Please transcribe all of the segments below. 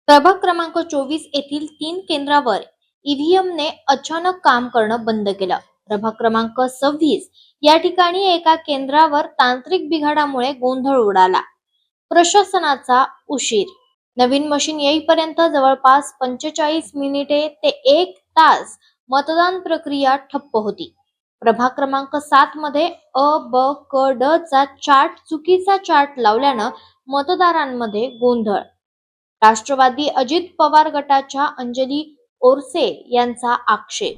प्रभाग क्रमांक 24 येथील 3 केंद्रावर ईव्हीएमने अचानक काम करणं बंद केलं। प्रभाग क्रमांक 26 या ठिकाणी एका केंद्रावर तांत्रिक बिघाडामुळे गोंधळ उडाला। प्रशासनाचा उशीर। नवीन मशीन येईपर्यंत जवळपास 45 मिनिटे ते 1 तास मतदान प्रक्रिया ठप्प होती। प्रभाग क्रमांक 7 मध्ये अ, ब, क, ड चा चुकीचा चार्ट लावल्यानं मतदारांमध्ये गोंधळ। राष्ट्रवादी अजित पवार गटाच्या अंजली ओरसे यांचा आक्षेप।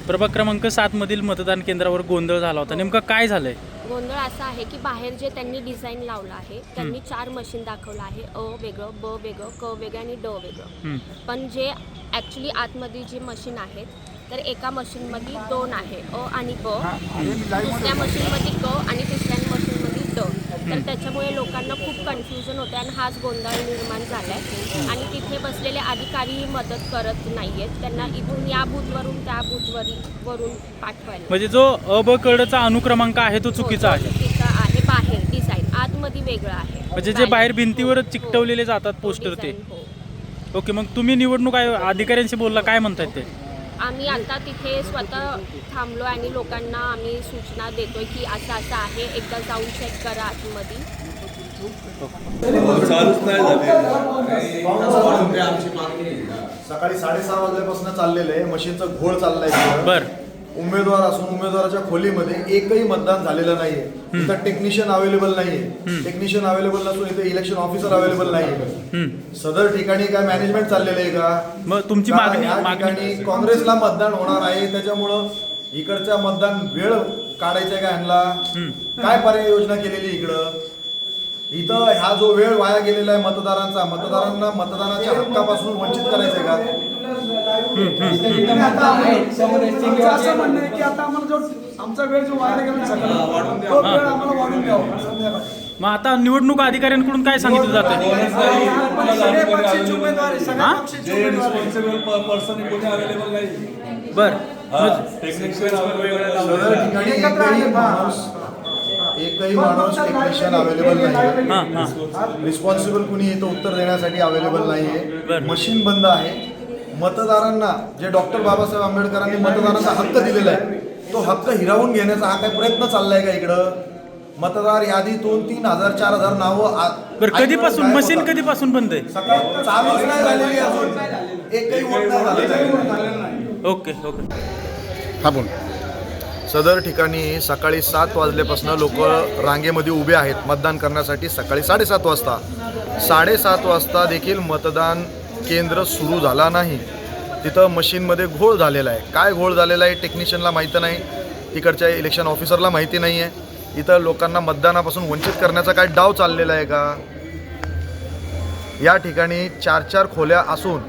प्रभाग क्रमांक 7 मधील मतदान केंद्रावर गोंधळ झाला होता, नेमका काय झालंय? गोंधळ असा आहे की बाहेर जे त्यांनी डिझाईन लावलं आहे, त्यांनी 4 मशीन दाखवलं आहे, अ वेगळं, ब वेगळं, क वेगळं आणि ड वेगळं। पण जे ॲक्च्युली आतमध्ये जी मशीन आहेत तर एका मशीनमध्ये 2 आहे, अ आणि ब, दुसऱ्या मशीनमध्ये क आणि तिसऱ्या मशीनमध्ये ड। तर त्याच्यामुळे लोकांना खूप कन्फ्युजन होते आणि हाच गोंधळ निर्माण झालाय आणि तिथे बसलेले अधिकारीही मदत करत नाहीयेत, त्यांना इथून या बूथवरून त्या बूथवरून पाठवायला। म्हणजे जो अ ब क ड चा अनुक्रमांक आहे तो चुकीचा आहे। चुकीचा आहे, बाहेर डिझाईन आतमध्ये वेगळं आहे। म्हणजे जे बाहेर भिंतीवर चिकटवलेले जातात पोस्टर ते। ओके, मग तुम्ही निवडणूक अधिकाऱ्यांशी बोलला, काय म्हणतायत ते? आम्ही आता तिथे स्वतः थांबलो आणि लोकांना आम्ही सूचना देतोय की असं असं आहे, एकदा जाऊन चेक करा आतमध्ये। सकाळी 6:30 वाजल्यापासून चाललेलं आहे, मशीनचं घोळ चाललाय। बरं, उमेदवार असून उमेदवाराच्या खोलीमध्ये एकही मतदान झालेलं नाहीये। इथं टेक्निशियन अवेलेबल नाहीये, टेक्निशियन अवेलेबल नसून इथे इलेक्शन ऑफिसर अवेलेबल नाहीये। सदर ठिकाणी काय मॅनेजमेंट चाललेलं आहे का? मग तुमची मागणी काँग्रेसला मतदान होणार आहे, त्याच्यामुळं इकडच्या मतदान वेळ काढायचा का ह्यांना? काय पर्याय योजना केलेली इकडं? इथं ह्या जो वेळ वाया गेलेला आहे मतदारांना मतदानाच्या हक्कापासून वंचित करायचंय का? असं म्हणणं आहे की आता आम्हाला जो आमचा वेळ जो वाया गेला तो वेळ आम्हाला वाढून द्यावा। मग आता निवडणूक अधिकाऱ्यांकडून काय सांगितलं जातं? सगळे पक्षाचे उमेदवार आहे, सगळ्या पक्षाचे उमेदवार आहे। बरं, एकही माणूस टेक्निशियन अवेलेबल नाही, रिस्पॉन्सिबल कुणी इथं उत्तर देण्यासाठी अवेलेबल नाहीये। मशीन बंद आहे। मतदारांना जे डॉक्टर बाबासाहेब आंबेडकरांनी मतदानाचा हक्क दिलेला आहे तो हक्क हिरावून घेण्याचा हा काय प्रयत्न चाललाय का इकडं? मतदार यादीतून 3,000 4,000 नावं कधीपासून मशीन कधीपासून बंद आहे? सकाळ चालूच नाही झालेली अजून, एकही वोट नाही झालेला। ओके ओके, हा बोल। सदर ठिकाणी सकाळी 7 वाजल्यापासून लोक रांगेमध्ये उभे आहेत मतदान करण्यासाठी। सकाळी 7:30 वाजता 7:30 वाजता देखील मतदान केंद्र सुरू झाला नाही। तिथं मशीनमध्ये घोळ झालेला आहे। काय घोळ झालेला आहे टेक्निशियनला माहिती नाही, तिकडच्या इलेक्शन ऑफिसरला माहिती नाही आहे। इथं लोकांना मतदानापासून वंचित करण्याचा काय डाव चाललेला आहे का? या ठिकाणी 4 खोल्या असून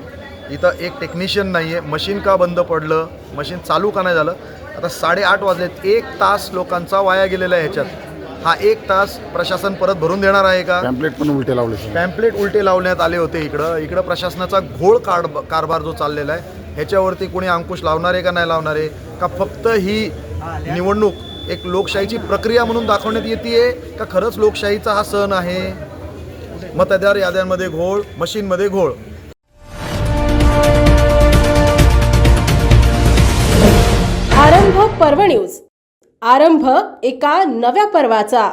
इथं एक टेक्निशियन नाही आहे। मशीन का बंद पडलं? मशीन चालू का नाही झालं? आता 8:30 वाजलेत, 1 तास लोकांचा वाया गेलेला आहे ह्याच्यात। हा 1 तास प्रशासन परत भरून देणार आहे का? पॅम्पलेट उलटे लावण्यात आले होते इकडं प्रशासनाचा घोळ कारभार जो चाललेला आहे ह्याच्यावरती कोणी अंकुश लावणार आहे का नाही लावणार आहे का? फक्त ही निवडणूक एक लोकशाहीची प्रक्रिया म्हणून दाखवण्यात येते का खरंच लोकशाहीचा हा सण आहे? मतदार याद्यांमध्ये घोळ, मशीनमध्ये घोळ। आरंभ पर्व न्यूज, आरंभ एका नव्या पर्वाचा।